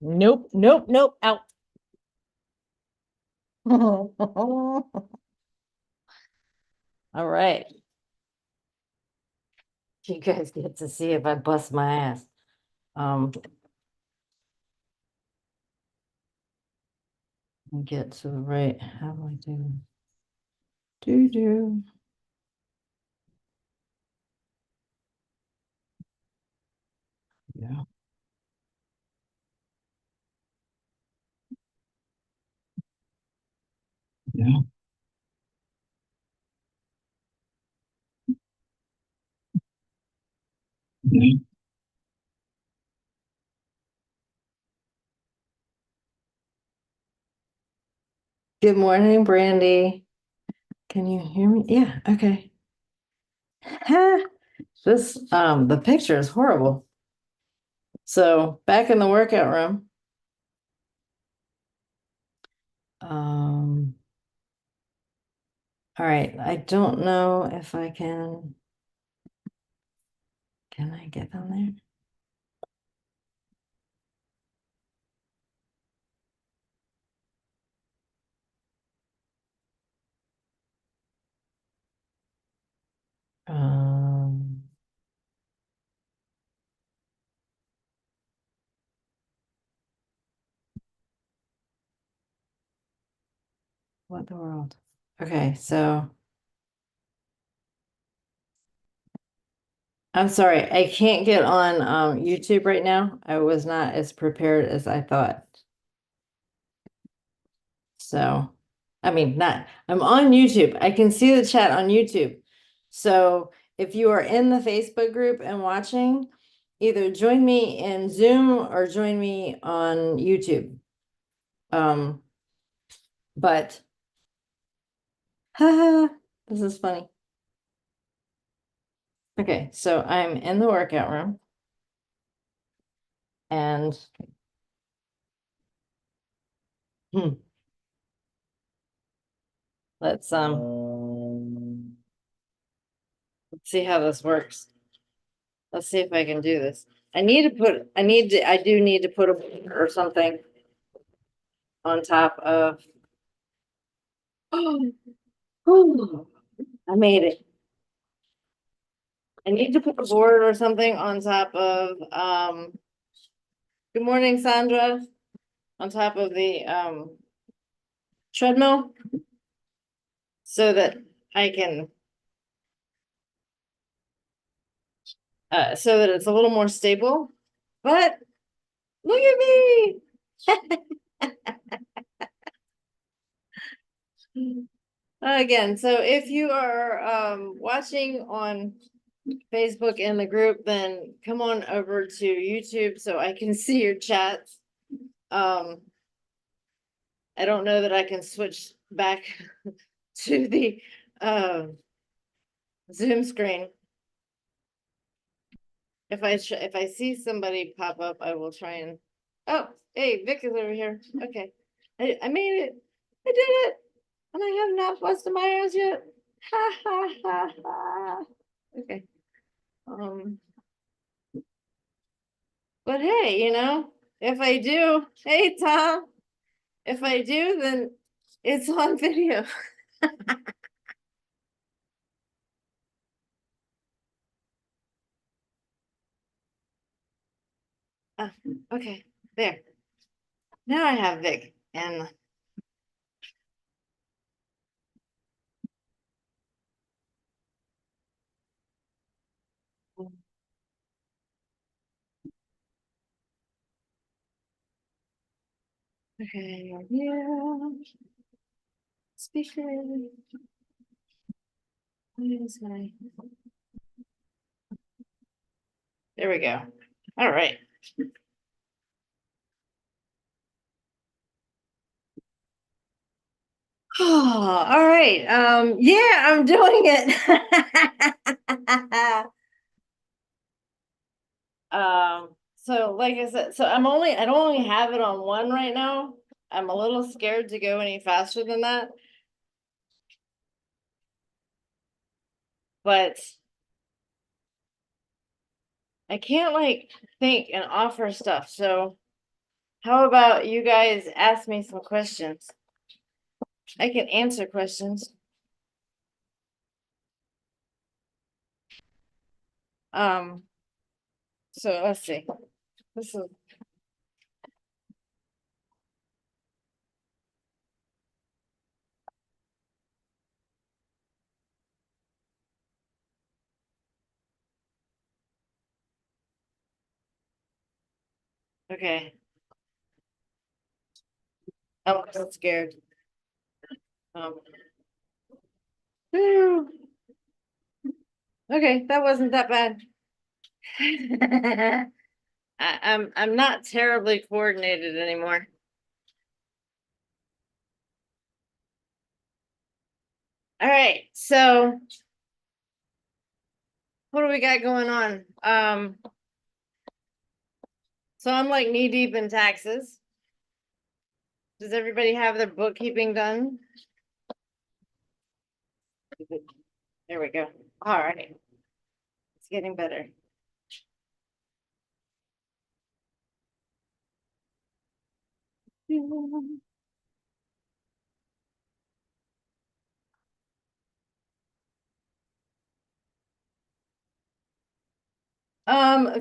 Nope, nope, nope, out. All right. You guys get to see if I bust my ass. Get to the right. How do I do? Do. Yeah. Yeah. Yeah. Good morning, Brandy. Can you hear me? Yeah, okay. This the picture is horrible. So back in the workout room. All right, I don't know if I can I get on there? Um, what the world? Okay, so I'm sorry, I can't get on YouTube right now. I was not as prepared as I thought. So, I mean, not, I'm on YouTube. I can see the chat on YouTube. So if you are in the Facebook group and watching, either join me in Zoom or join me on YouTube. But haha, this is funny. Okay, so I'm in the workout room and let's see how this works. Let's see if I can do this. I do need to put a book or something on top of. Oh, I made it. I need to put a board or something on top of good morning, Sandra. On top of the treadmill so that I can so that it's a little more stable. But look at me. Again, so if you are watching on Facebook in the group, then come on over to YouTube so I can see your chats. I don't know that I can switch back to the Zoom screen. If I see somebody pop up, I will try and. Oh, hey, Vic is over here. Okay, I made it. I did it, and I have not busted my ass yet. Ha ha ha ha. Okay. But hey, if I do, hey Tom, if I do, then it's on video. Okay, there. Now I have Vic and okay, yeah. Speaker. There we go. All right. Oh, all right. Yeah, I'm doing it. So like I said, I don't only have it on one right now. I'm a little scared to go any faster than that. but I can't like think and offer stuff. So how about you guys ask me some questions? I can answer questions. So let's see. This is okay. Oh, I'm scared. Um, whew. Okay, that wasn't that bad. I'm not terribly coordinated anymore. All right, so what do we got going on? So I'm like knee deep in taxes. Does everybody have their bookkeeping done? There we go. All right. It's getting better.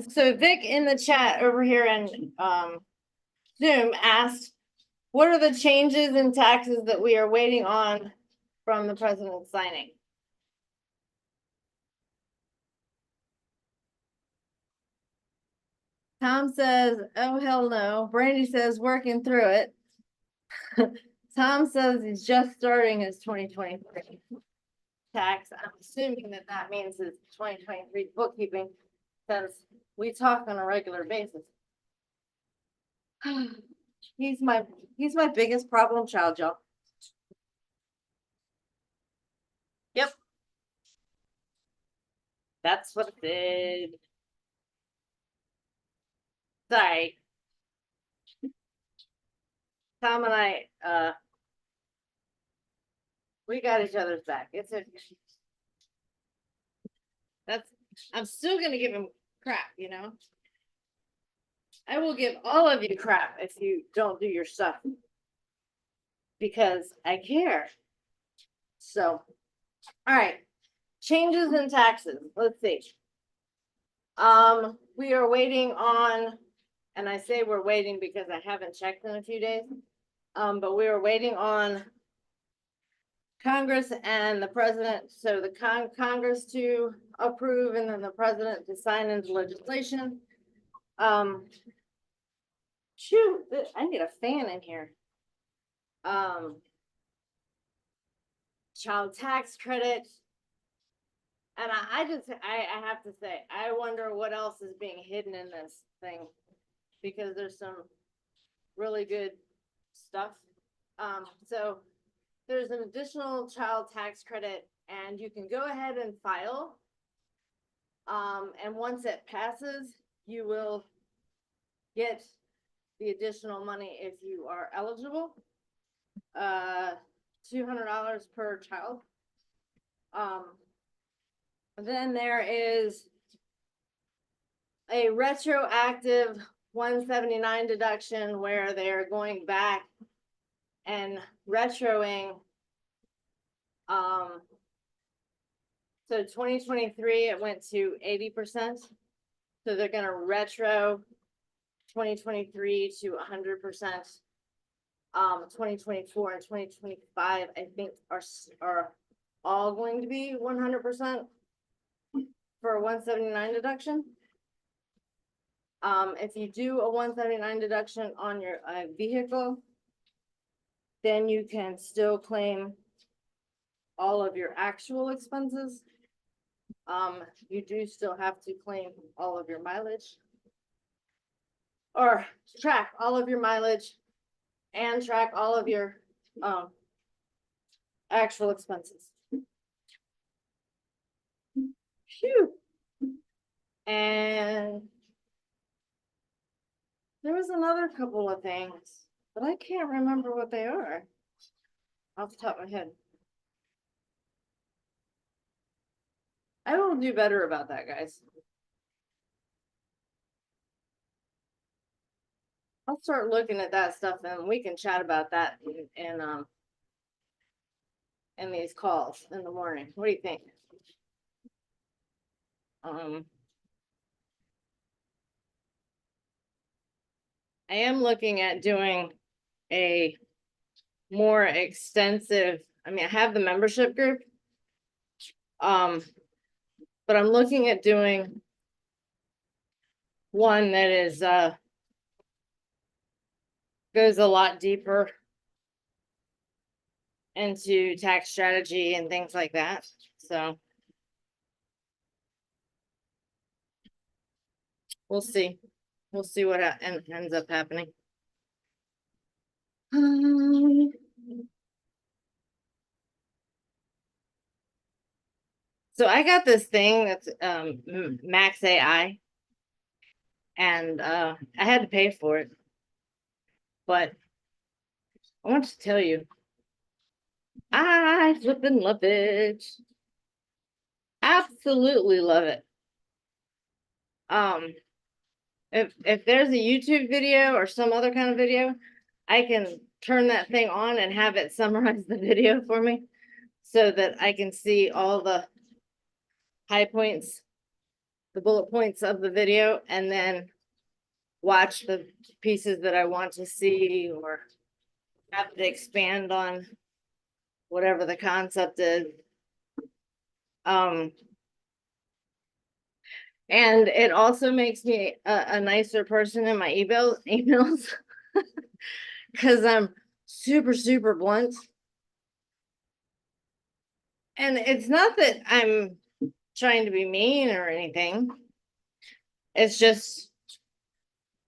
So Vic in the chat over here in Zoom asked, what are the changes in taxes that we are waiting on from the president signing? Tom says, oh, hell no. Brandy says, working through it. Tom says he's just starting his 2023 tax. I'm assuming that that means his 2023 bookkeeping, since we talk on a regular basis. He's my biggest problem child, y'all. Yep. That's what it did. Sorry. Tom and I, we got each other's back. It's a that's I'm still gonna give him crap, you know. I will give all of you crap if you don't do your stuff because I care. So, all right. Changes in taxes. Let's see. We are waiting on, and I say we're waiting because I haven't checked in a few days. But we are waiting on Congress and the president, so the Congress to approve and then the president to sign into legislation. Shoot, I need a fan in here. Child tax credit. And I have to say, I wonder what else is being hidden in this thing, because there's some really good stuff. So there's an additional child tax credit and you can go ahead and file. And once it passes, you will get the additional money if you are eligible. $200 per child. Then there is a retroactive 179 deduction where they're going back and retroing. So 2023, it went to 80%. So they're going to retro 2023 to 100%. 2024 and 2025, I think are all going to be 100% for a 179 deduction. If you do a 179 deduction on your vehicle, then you can still claim all of your actual expenses. You do still have to claim all of your mileage, or track all of your mileage and track all of your actual expenses. Phew. And there was another couple of things, but I can't remember what they are off the top of my head. I will do better about that, guys. I'll start looking at that stuff and we can chat about that in these calls in the morning. What do you think? I am looking at doing a more extensive, I mean, I have the membership group. But I'm looking at doing one that is goes a lot deeper into tax strategy and things like that. So we'll see. We'll see what ends up happening. So I got this thing that's Max AI, and I had to pay for it. But I want to tell you, I flippin' love it. Absolutely love it. If there's a YouTube video or some other kind of video, I can turn that thing on and have it summarize the video for me so that I can see all the high points, the bullet points of the video, and then watch the pieces that I want to see or have to expand on whatever the concept is. And it also makes me a nicer person in my emails because I'm super blunt. And it's not that I'm trying to be mean or anything. It's just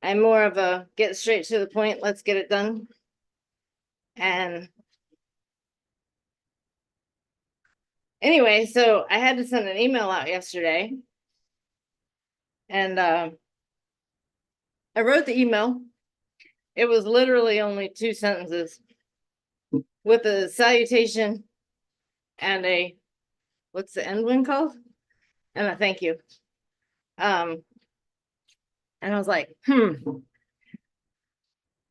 I'm more of a get straight to the point, let's get it done. And anyway, so I had to send an email out yesterday. And I wrote the email. It was literally only 2 sentences with a salutation and a, what's the end one called? And a thank you. And I was like,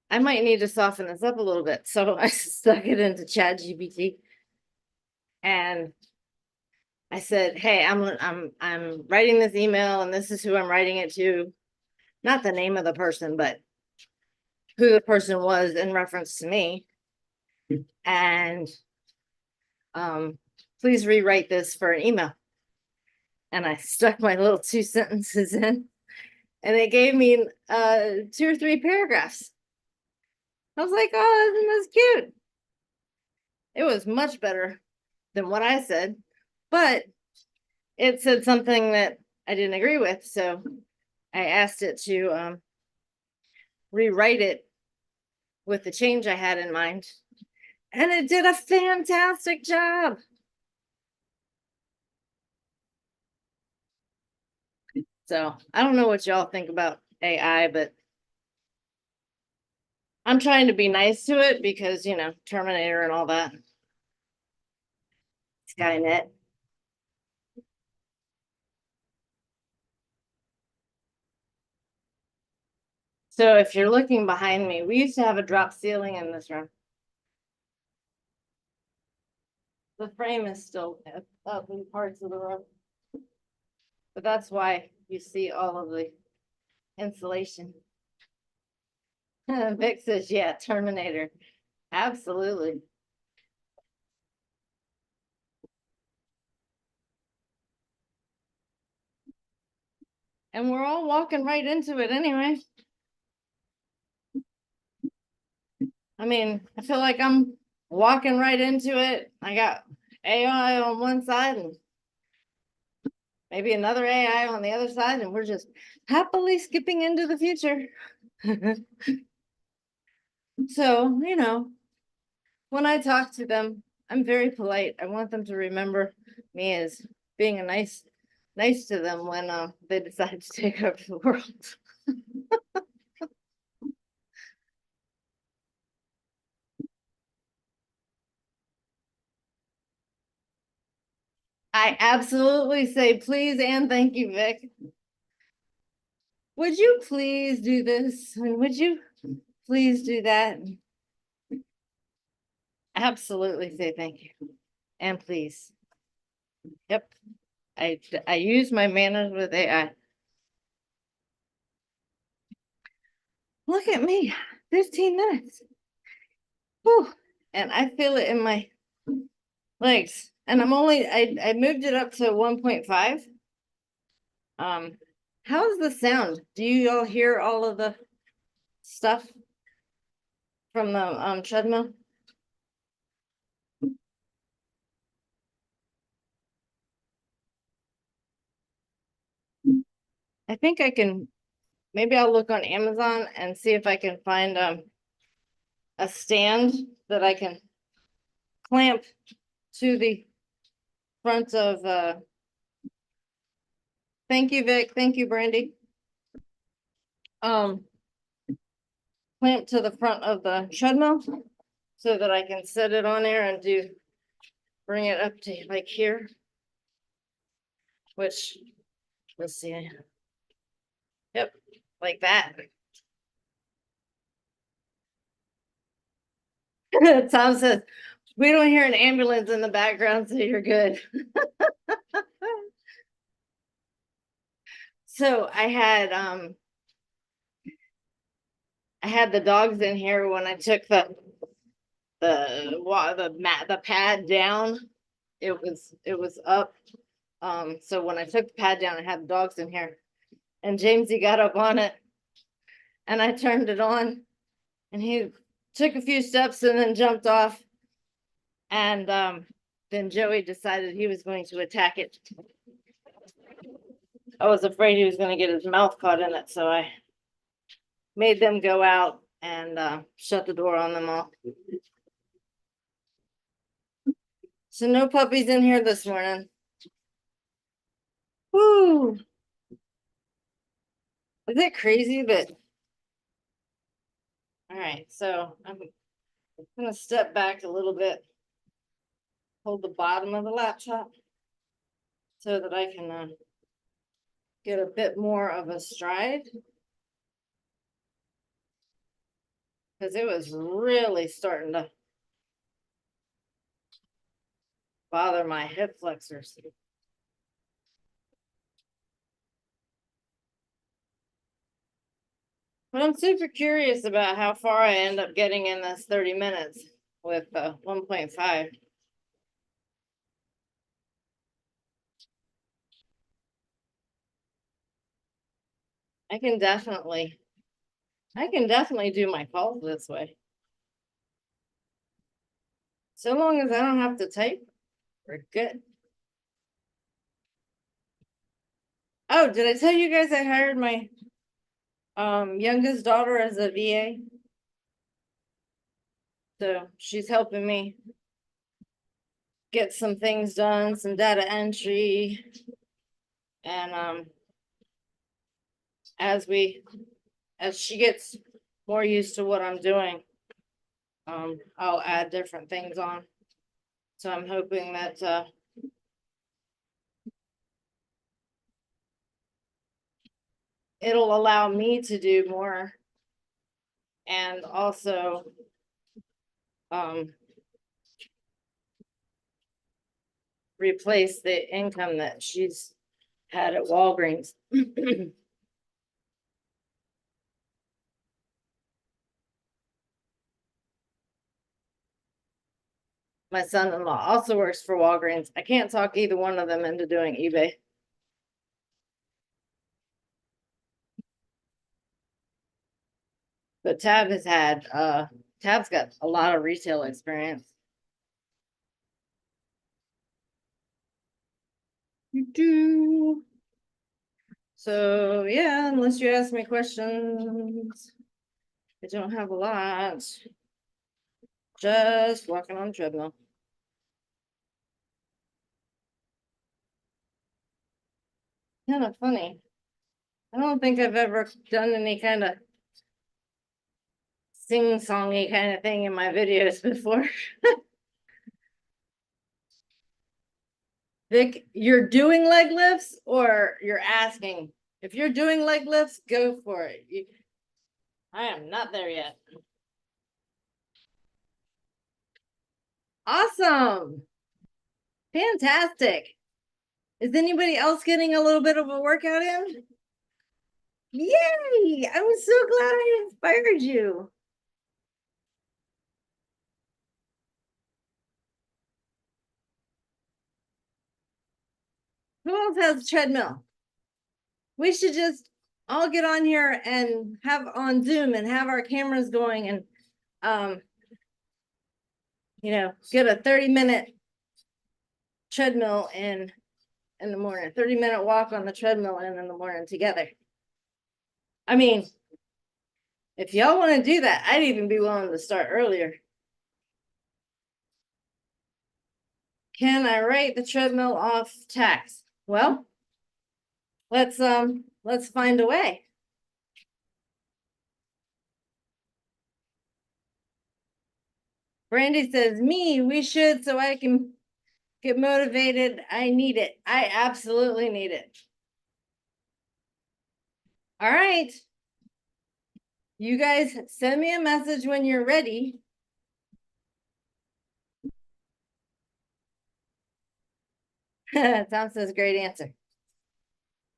I might need to soften this up a little bit. So I stuck it into ChatGPT and I said, hey, I'm writing this email and this is who I'm writing it to. Not the name of the person, but who the person was in reference to me. And please rewrite this for an email. And I stuck my little 2 sentences in and it gave me 2 or 3 paragraphs. I was like, oh, isn't this cute? It was much better than what I said, but it said something that I didn't agree with. So I asked it to rewrite it with the change I had in mind. And it did a fantastic job. So I don't know what y'all think about AI, but I'm trying to be nice to it because, you know, Terminator and all that. Skynet. So if you're looking behind me, we used to have a drop ceiling in this room. The frame is still up in parts of the room. But that's why you see all of the insulation. Vic says, yeah, Terminator. Absolutely. And we're all walking right into it anyway. I mean, I feel like I'm walking right into it. I got AI on one side and maybe another AI on the other side, and we're just happily skipping into the future. So, you know, when I talk to them, I'm very polite. I want them to remember me as being a nice to them when they decide to take over the world. I absolutely say please and thank you, Vic. Would you please do this? And would you please do that? Absolutely say thank you. And please. Yep. I use my manners with AI. Look at me. 15 minutes. Whew. And I feel it in my legs. And I moved it up to 1.5. How's the sound? Do you all hear all of the stuff from the treadmill? I think I can, maybe I'll look on Amazon and see if I can find a stand that I can clamp to the front of thank you, Vic. Thank you, Brandy. Clamp to the front of the treadmill so that I can set it on there and bring it up to like here, which let's see. Yep, like that. Tom says, we don't hear an ambulance in the background, so you're good. So I had the dogs in here when I took the pad down. It was up. So when I took the pad down, I had the dogs in here, and Jamesy got up on it, and I turned it on, and he took a few steps and then jumped off, and then Joey decided he was going to attack it. I was afraid he was going to get his mouth caught in it, so I made them go out and shut the door on them all. So no puppies in here this morning. Woo! Is it crazy? But all right, so I'm gonna step back a little bit, hold the bottom of the laptop so that I can get a bit more of a stride, because it was really starting to bother my hip flexors. But I'm super curious about how far I end up getting in this 30 minutes with 1.5. I can definitely do my calls this way. So long as I don't have to type, we're good. Oh, did I tell you guys I hired my youngest daughter as a VA? So she's helping me get some things done, some data entry. And as she gets more used to what I'm doing, I'll add different things on. So I'm hoping that it'll allow me to do more, and also replace the income that she's had at Walgreens. My son-in-law also works for Walgreens. I can't talk either one of them into doing eBay. But Tab's got a lot of retail experience. So yeah, unless you ask me questions, I don't have a lot. Just walking on treadmill. Kind of funny. I don't think I've ever done any kind of sing-songy kind of thing in my videos before. Vic, you're doing leg lifts or you're asking? If you're doing leg lifts, go for it. I am not there yet. Awesome. Fantastic. Is anybody else getting a little bit of a workout in? Yay! I'm so glad I inspired you. Who else has a treadmill? We should just all get on here and have on Zoom and have our cameras going and get a 30-minute treadmill in the morning, 30-minute walk on the treadmill in the morning together. I mean, if y'all want to do that, I'd even be willing to start earlier. Can I write the treadmill off tax? Well, let's find a way. Brandy says, we should, so I can get motivated. I need it. I absolutely need it. All right. You guys send me a message when you're ready. Tom says, great answer.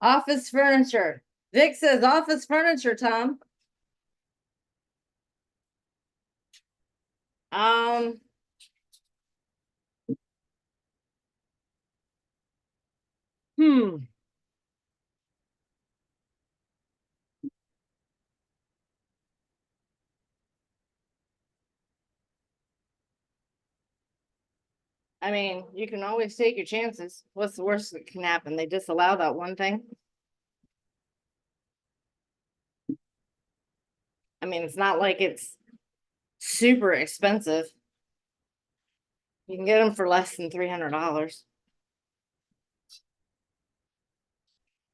Office furniture. Vic says office furniture, Tom. I mean, you can always take your chances. What's the worst that can happen? They disallow that one thing. I mean, it's not like it's super expensive. You can get them for less than $300.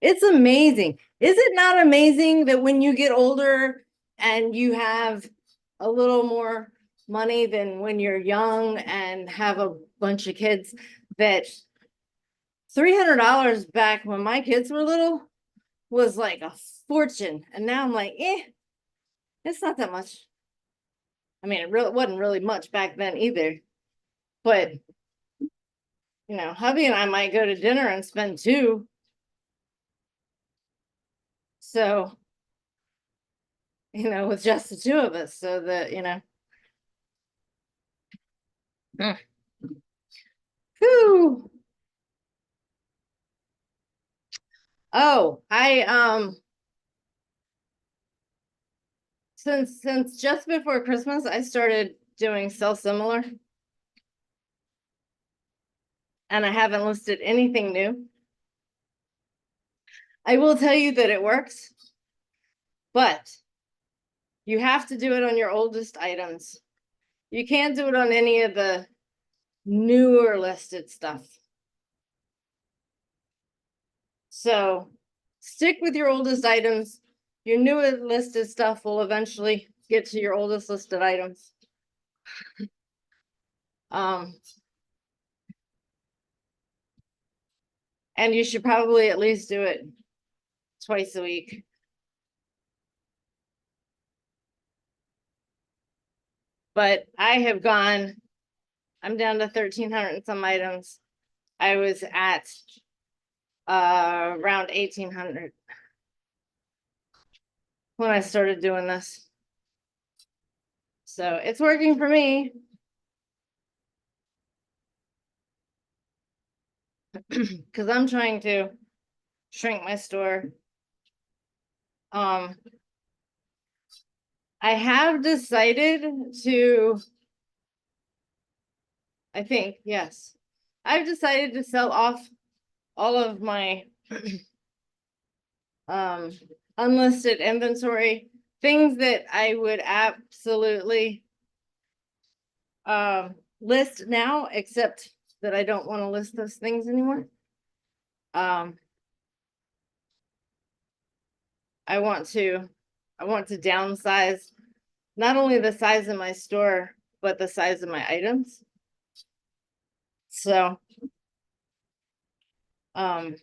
It's amazing. Is it not amazing that when you get older and you have a little more money than when you're young and have a bunch of kids, that $300 back when my kids were little was like a fortune. And now I'm like, it's not that much. I mean, it really wasn't really much back then either. But, hubby and I might go to dinner and spend $2. So, with just the two of us, so that, Whew. Oh, since just before Christmas, I started doing sell similar. And I haven't listed anything new. I will tell you that it works, but you have to do it on your oldest items. You can't do it on any of the newer listed stuff. So stick with your oldest items. Your newest listed stuff will eventually get to your oldest listed items. And you should probably at least do it twice a week. But I'm down to 1,300 and some items. I was at around 1,800 when I started doing this. So it's working for me. Because I'm trying to shrink my store. I have decided to, I think, yes. I've decided to sell off all of my unlisted inventory, things that I would absolutely list now, except that I don't want to list those things anymore. I want to downsize not only the size of my store, but the size of my items. So I'm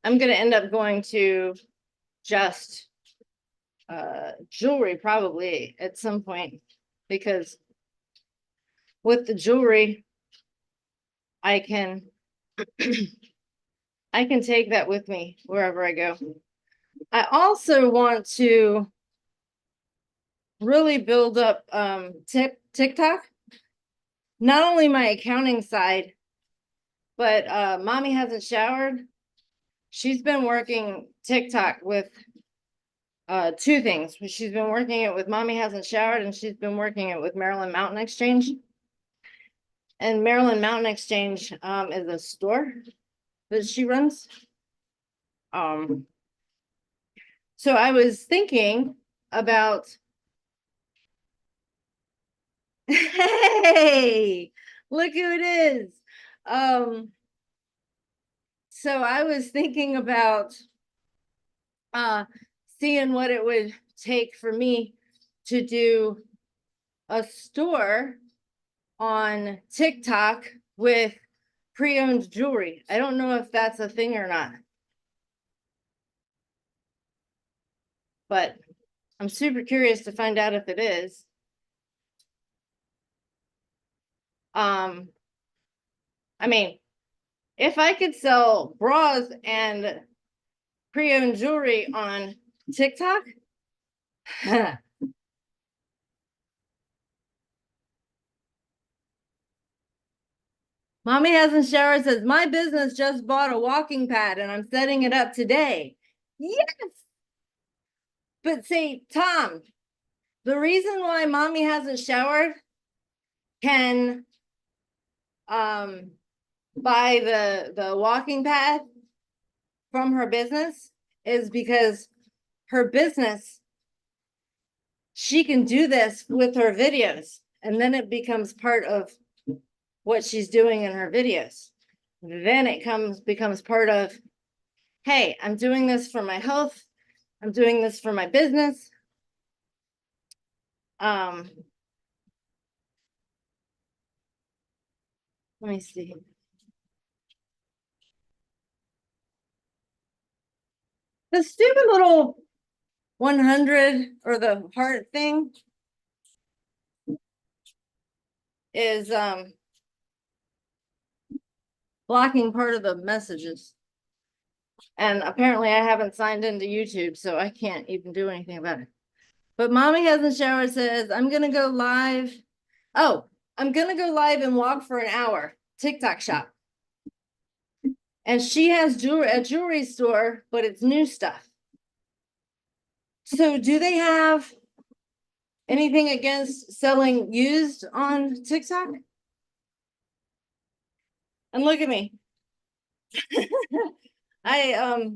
gonna end up going to just jewelry probably at some point, because with the jewelry, I can I can take that with me wherever I go. I also want to really build up TikTok, not only my accounting side, but mommy hasn't showered. She's been working TikTok with two things. She's been working it with Mommy Hasn't Showered, and she's been working it with Maryland Mountain Exchange. And Maryland Mountain Exchange is a store that she runs. So I was thinking about, hey, look who it is. So I was thinking about seeing what it would take for me to do a store on TikTok with pre-owned jewelry. I don't know if that's a thing or not, but I'm super curious to find out if it is. I mean, if I could sell bras and pre-owned jewelry on TikTok, Mommy Hasn't Showered says, my business just bought a walking pad and I'm setting it up today. Yes. But say, Tom, the reason why Mommy Hasn't Showered can buy the walking pad from her business is because her business, she can do this with her videos, and then it becomes part of what she's doing in her videos. Then it becomes part of, hey, I'm doing this for my health, I'm doing this for my business. Let me see. The stupid little 100 or the heart thing is blocking part of the messages. And apparently I haven't signed into YouTube, so I can't even do anything about it. But Mommy Hasn't Showered says, I'm going to go live. Oh, I'm going to go live and walk for an hour. TikTok shop. And she has a jewelry store, but it's new stuff. So do they have anything against selling used on TikTok? And look at me. I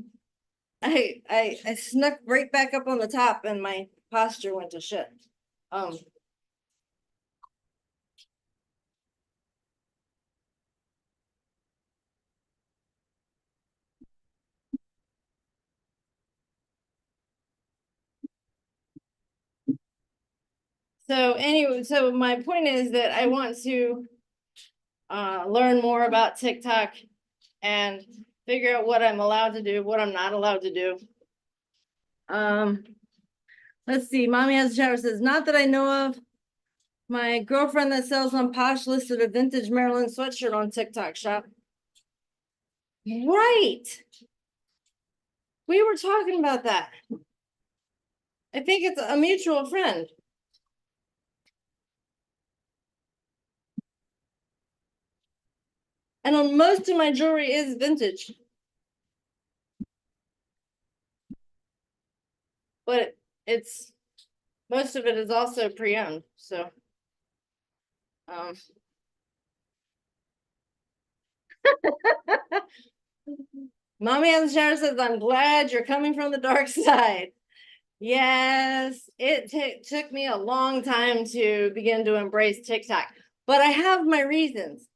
snuck right back up on the top and my posture went to shit. So anyway, so my point is that I want to learn more about TikTok and figure out what I'm allowed to do, what I'm not allowed to do. Let's see. Mommy Has a Shower says, not that I know of. My girlfriend that sells on Posh listed a vintage Maryland sweatshirt on TikTok shop. Right. We were talking about that. I think it's a mutual friend. And on most of my jewelry is vintage. But it's most of it is also pre-owned. So Mommy on the Shower says, I'm glad you're coming from the dark side. Yes, it took me a long time to begin to embrace TikTok, but I have my reasons.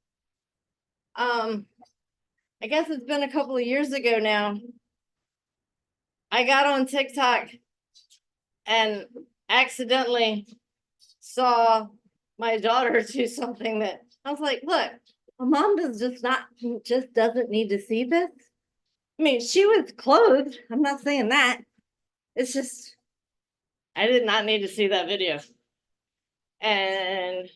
I guess it's been a couple of years ago now. I got on TikTok and accidentally saw my daughter do something that I was like, look, My mom just doesn't need to see this. I mean, she was clothed. I'm not saying that. It's just, I did not need to see that video. And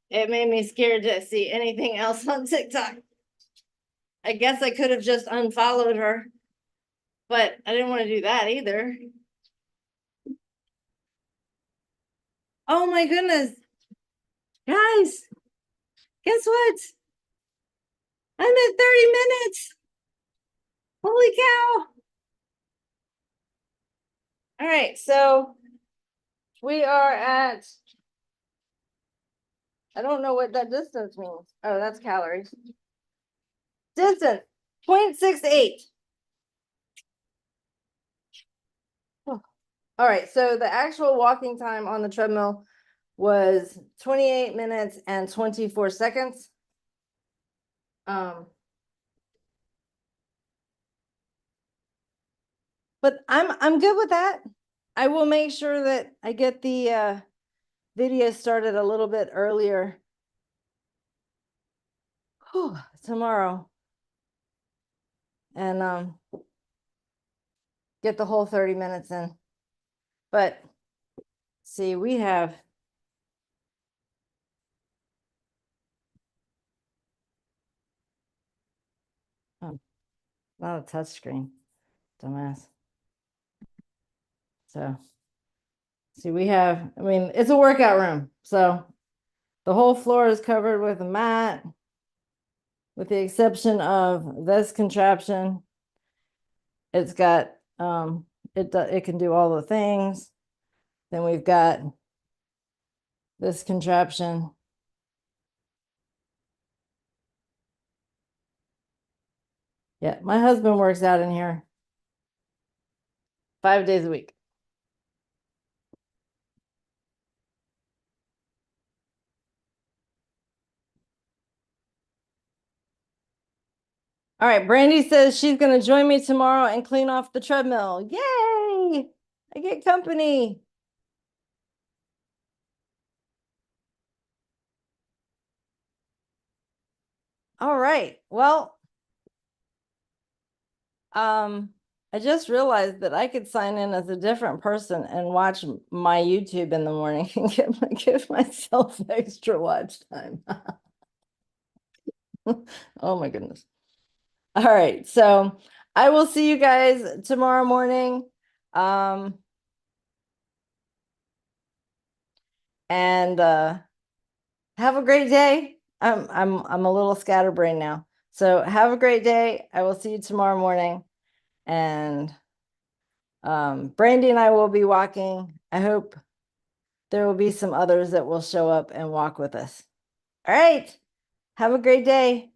it made me scared to see anything else on TikTok. I guess I could have just unfollowed her, but I didn't want to do that either. Oh my goodness. Guys, guess what? I'm at 30 minutes. Holy cow. All right, so we are at, I don't know what that distance means. Oh, that's calories. Distance, 0.68. Oh. All right, so the actual walking time on the treadmill was 28 minutes and 24 seconds. But I'm good with that. I will make sure that I get the video started a little bit earlier tomorrow, and get the whole 30 minutes in. But see, we have not a touch screen, dumbass. So see, we have, I mean, it's a workout room. So the whole floor is covered with a mat, with the exception of this contraption. It's got, it can do all the things. Then we've got this contraption. Yeah, my husband works out in here 5 days a week. All right, Brandy says she's going to join me tomorrow and clean off the treadmill. Yay! I get company. All right. Well, I just realized that I could sign in as a different person and watch my YouTube in the morning and give myself extra watch time. Oh my goodness. All right. So I will see you guys tomorrow morning. And have a great day. I'm a little scatterbrained now. So have a great day. I will see you tomorrow morning. And Brandy and I will be walking. I hope there will be some others that will show up and walk with us. All right. Have a great day.